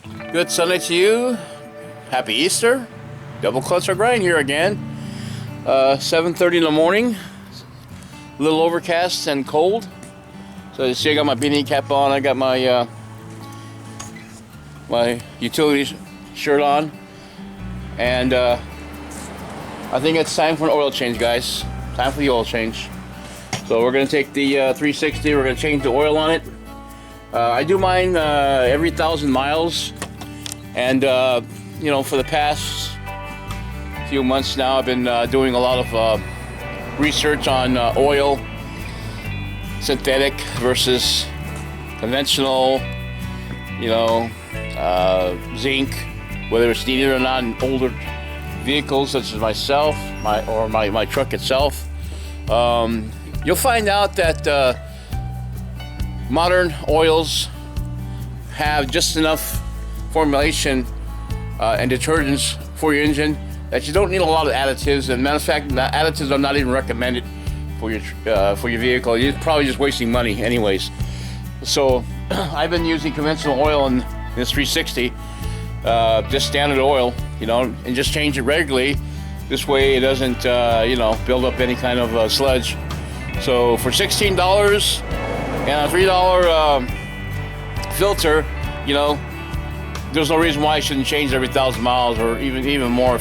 Good Sunday to you. Happy Easter. Double clutch or grind here again. 7:30 in the morning. A little overcast and cold. So you see I got my beanie cap on. I got my my utility shirt on. And I think it's time for an oil change, guys. Time for the oil change. So we're going to take the 360. We're going to change the oil on it. I do mine every 1,000 miles. And you know, for the past few months now, I've been doing a lot of research on oil, synthetic versus conventional, you know, zinc, whether it's needed or not in older vehicles such as myself, my truck itself. You'll find out that modern oils have just enough formulation and detergents for your engine that you don't need a lot of additives. And matter of fact, additives are not even recommended for your vehicle. You're probably just wasting money anyways. So I've been using conventional oil in this 360, just standard oil, you know, and just change it regularly. This way it doesn't, you know, build up any kind of sludge. So for $16 and a $3 filter, you know, there's no reason why I shouldn't change every 1,000 miles or even more.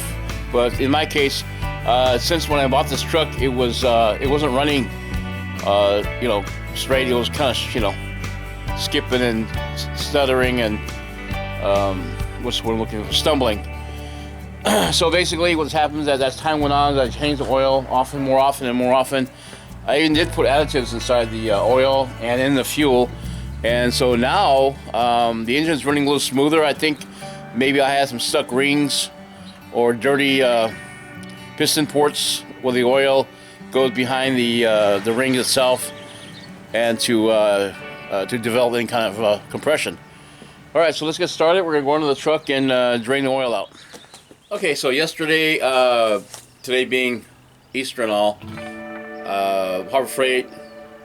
But in my case, since when I bought this truck, it wasn't running, you know, straight. It was kind of, you know, skipping and stuttering and what's the word I'm looking for? Stumbling. So basically, what happens as time went on, I changed the oil more often. I even did put additives inside the oil and in the fuel. And so now the engine's running a little smoother. I think maybe I had some stuck rings or dirty piston ports where the oil goes behind the ring itself, and to develop any kind of compression. All right, so let's get started. We're gonna go into the truck and drain the oil out. Okay, so yesterday, today being Easter and all, Harbor Freight,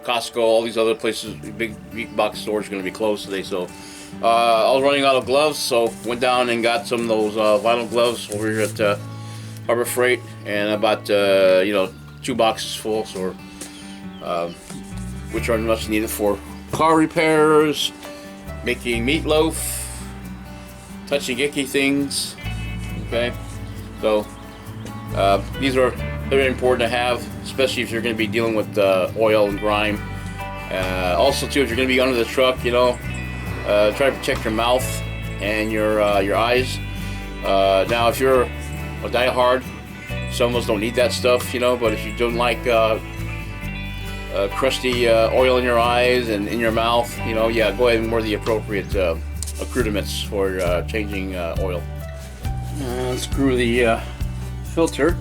Costco, all these other places, big box stores are going to be closed today. So I was running out of gloves, so went down and got some of those vinyl gloves over here at Harbor Freight, and I bought you know, 2 boxes full, so which are much needed for car repairs, making meatloaf, touching icky things. Okay, so these are very important to have, especially if you're going to be dealing with oil and grime. Also, too, if you're going to be under the truck, you know, try to protect your mouth and your eyes. Now, if you're a diehard, some of us don't need that stuff, you know. But if you don't like crusty oil in your eyes and in your mouth, you know, yeah, go ahead and wear the appropriate accoutrements for changing oil. Unscrew the filter.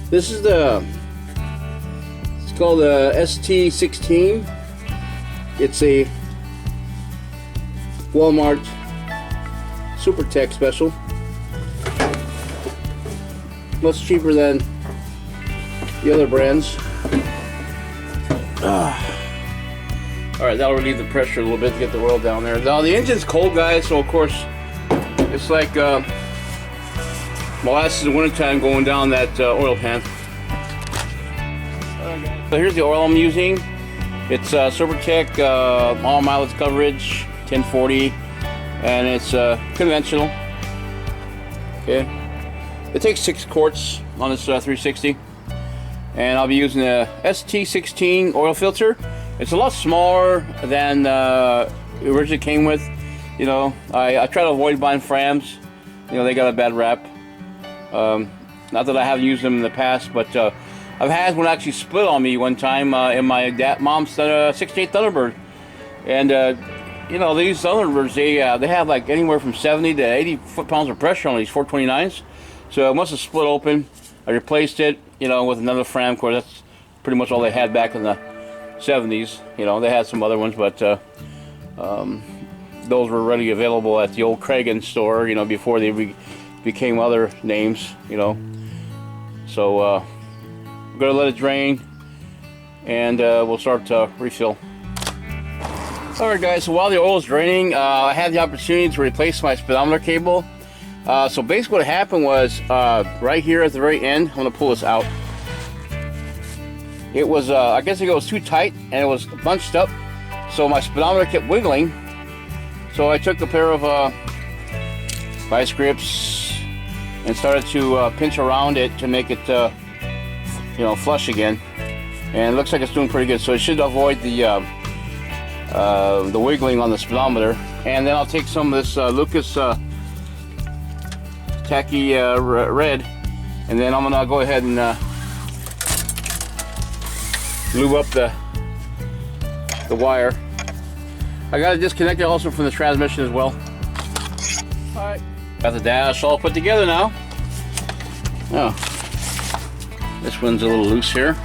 This is it's called the ST16. It's a Walmart Super Tech special. Much cheaper than the other brands. Alright, that'll relieve the pressure a little bit to get the oil down there. Now the engine's cold, guys, so of course it's like molasses in the wintertime going down that oil pan. So here's the oil I'm using. It's Supertech all mileage coverage 1040, and it's conventional. Okay, it takes 6 quarts on this 360, and I'll be using the ST16 oil filter. It's a lot smaller than it originally came with. You know, I try to avoid buying Frams. You know, they got a bad rap. Not that I haven't used them in the past, but I've had one actually split on me one time in my mom's 68 Thunderbird. And you know, these Thunderbirds, they have like anywhere from 70 to 80 foot-pounds of pressure on these 429s. So it must have split open. I replaced it, you know, with another Fram. Of course, that's pretty much all they had back in the 70s. You know, they had some other ones, but those were readily available at the old Kragen store, you know, before they became other names, you know. So we're gonna let it drain, and we'll start to refill. Alright guys, so while the oil is draining, I had the opportunity to replace my speedometer cable. So basically what happened was, right here at the very end, I'm going to pull this out. It was, I guess it was too tight and it was bunched up, so my speedometer kept wiggling. So I took a pair of vice grips and started to pinch around it to make it, you know, flush again. And it looks like it's doing pretty good, so it should avoid the wiggling on the speedometer. And then I'll take some of this Lucas tacky red, and then I'm gonna go ahead and lube up the wire. I got it disconnected also from the transmission as well. All right, got the dash all put together now. Oh, this one's a little loose here.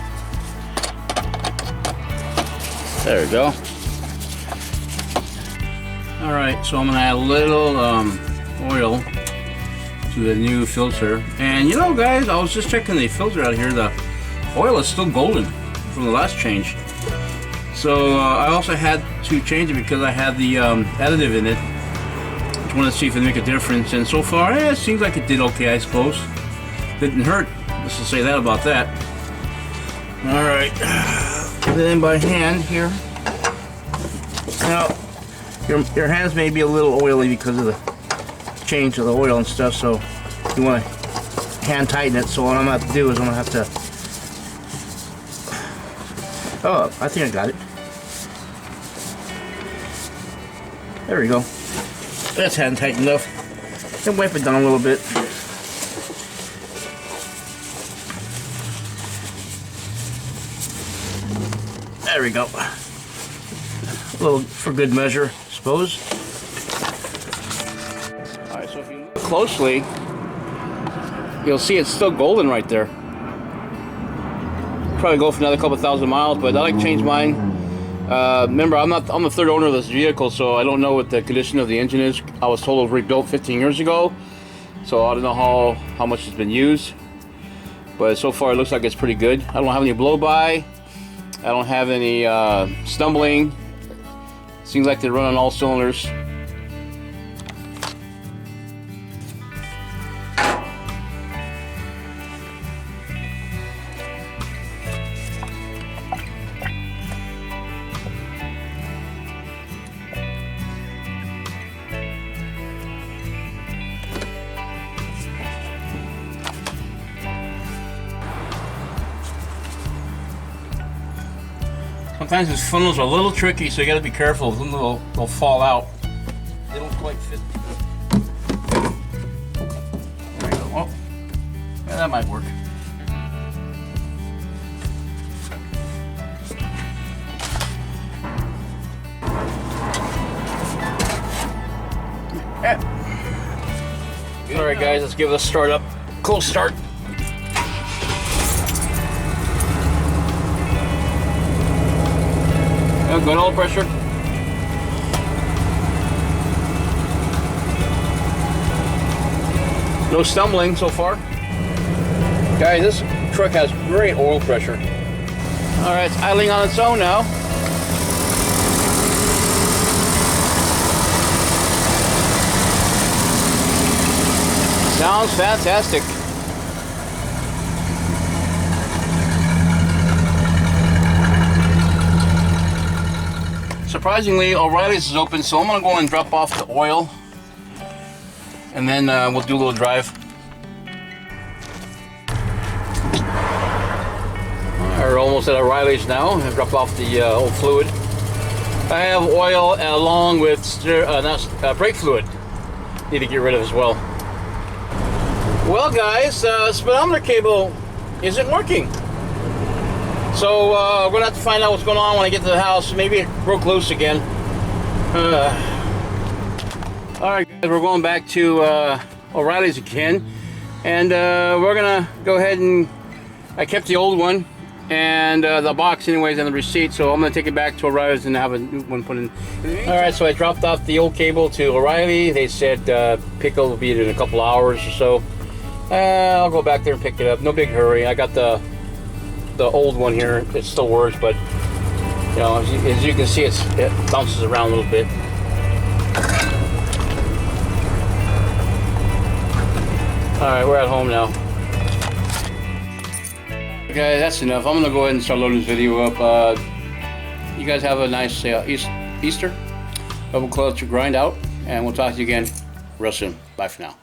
There we go. All right, so I'm gonna add a little oil to the new filter. And you know guys, I was just checking the filter out here. The oil is still golden from the last change. So I also had to change it because I had the additive in it. Just wanted to see if it make a difference, and so far it seems like it did okay, I suppose. Didn't hurt, let's just say that about that. Alright, put it in by hand here. Now your hands may be a little oily because of the change of the oil and stuff, so you want to hand tighten it. So what I'm going to have to do is I'm going to have to, oh, I think I got it. There we go. That's hand tight enough. And wipe it down a little bit. There we go. A little for good measure, I suppose. Alright, so if you look closely, you'll see it's still golden right there. Probably go for another couple thousand miles, but I like to change mine. Remember, I'm the third owner of this vehicle, so I don't know what the condition of the engine is. I was told it was rebuilt 15 years ago, so I don't know how much it's been used. But so far it looks like it's pretty good. I don't have any blow-by. I don't have any stumbling. Seems like they run on all cylinders. Sometimes these funnels are a little tricky, so you gotta be careful. They'll fall out. They don't quite fit. There you go. Oh, yeah, that might work. Yeah. Alright guys, let's give it a start up. Cool start. Good oil pressure. No stumbling so far. Guys, this truck has great oil pressure. Alright, it's idling on its own now. Sounds fantastic. Surprisingly, O'Reilly's is open, so I'm going to go and drop off the oil, and then we'll do a little drive. We're almost at O'Reilly's now. I've dropped off the old fluid. I have oil along with brake fluid. Need to get rid of as well. Well guys, speedometer cable isn't working. So we're going to have to find out what's going on when I get to the house. Maybe it broke loose again. Alright guys, we're going back to O'Reilly's again. And we're going to go ahead and... I kept the old one. And the box anyways and the receipt. So I'm going to take it back to O'Reilly's and have a new one put in. Alright, so I dropped off the old cable to O'Reilly. They said pickup will be in a couple hours or so. I'll go back there and pick it up. No big hurry. I got the the old one here, it still works, but you know, as you can see, it bounces around a little bit. All right, we're at home now. Okay, that's enough. I'm gonna go ahead and start loading this video up. You guys have a nice Easter. Double clutch grind out, and we'll talk to you again real soon. Bye for now.